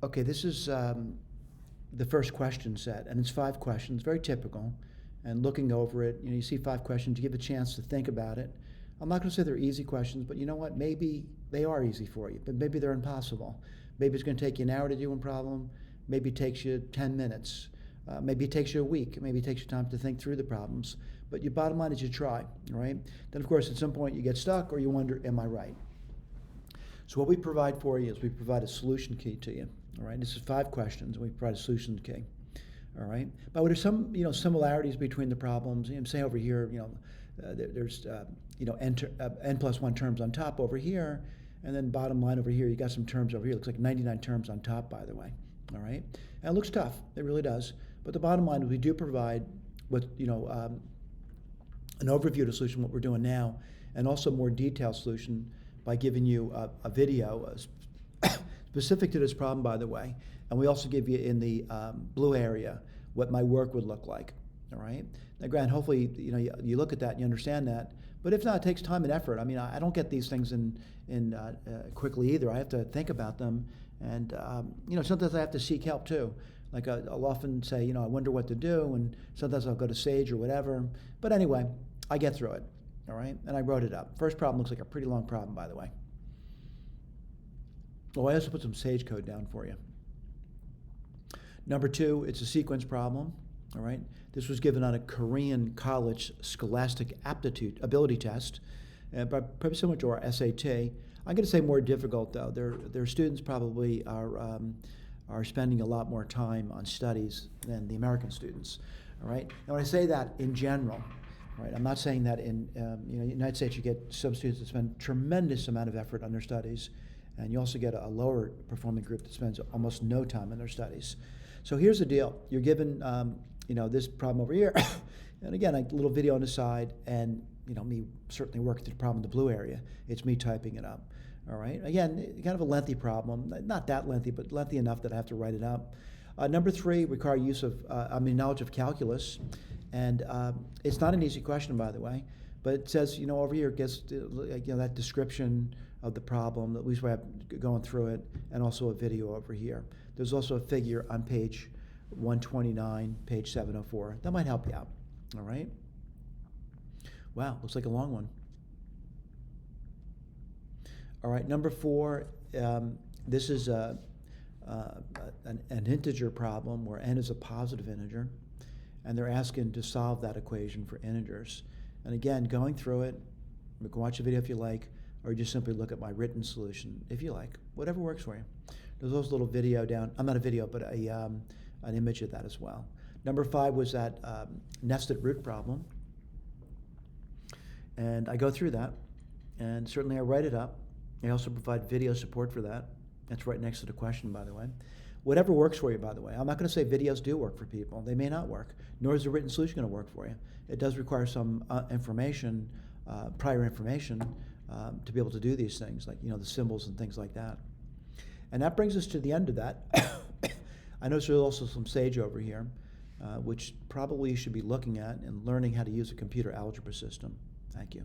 Okay, this is the first question set, and it's 5 questions, very typical. And looking over it, you see 5 questions, you give a chance to think about it. I'm not going to say they're easy questions, but you know what? Maybe they are easy for you, but maybe they're impossible. Maybe it's going to take you an hour to do one problem. Maybe it takes you 10 minutes. Maybe it takes you a week. Maybe it takes you time to think through the problems. But your bottom line is you try, right? Then, of course, at some point you get stuck or you wonder, am I right? So what we provide for you is we provide a solution key to you. All right, this is 5 questions, and we provide a solution key. All right, but there's some similarities between the problems. Say over here, there's n plus 1 terms on top over here, and then bottom line over here, you got some terms over here. It looks like 99 terms on top, by the way. All right, and it looks tough. It really does. But the bottom line is we do provide what an overview of the solution, what we're doing now, and also more detailed solution by giving you a video specific to this problem, by the way. And we also give you in the blue area what my work would look like. All right. Now, Grant, hopefully, you look at that and you understand that. But if not, it takes time and effort. I mean, I don't get these things in quickly either. I have to think about them, and sometimes I have to seek help too. Like I'll often say, I wonder what to do, and sometimes I'll go to Sage or whatever. But anyway, I get through it. All right, and I wrote it up. First problem looks like a pretty long problem, by the way. Oh, I also put some Sage code down for you. Number 2, it's a sequence problem. All right, this was given on a Korean college scholastic aptitude ability test, but probably similar to our SAT. I'm going to say more difficult though. Their students probably are spending a lot more time on studies than the American students. All right, now when I say that in general. Right. I'm not saying that in the United States you get some students that spend tremendous amount of effort on their studies, and you also get a lower performing group that spends almost no time in their studies. So here's the deal: you're given this problem over here, and again a little video on the side, and me certainly working through the problem in the blue area. It's me typing it up. All right. Again, kind of a lengthy problem, not that lengthy, but lengthy enough that I have to write it up. Number 3 require use of knowledge of calculus. And it's not an easy question, by the way, but it says, over here, it gets that description of the problem, at least we have going through it, and also a video over here. There's also a figure on page 129, page 704. That might help you out, all right? Wow, looks like a long one. All right, number 4, this is an integer problem where n is a positive integer. And they're asking to solve that equation for integers. And again, going through it, you can watch a video if you like, or just simply look at my written solution if you like, whatever works for you. There's also a little video down, not a video, but an image of that as well. Number 5 was that nested root problem. And I go through that, and certainly I write it up. I also provide video support for that. That's right next to the question, by the way. Whatever works for you, by the way. I'm not going to say videos do work for people. They may not work, nor is the written solution going to work for you. It does require some information, prior information, to be able to do these things, like the symbols and things like that. And that brings us to the end of that. I notice there's also some Sage over here, which probably you should be looking at and learning how to use a computer algebra system. Thank you.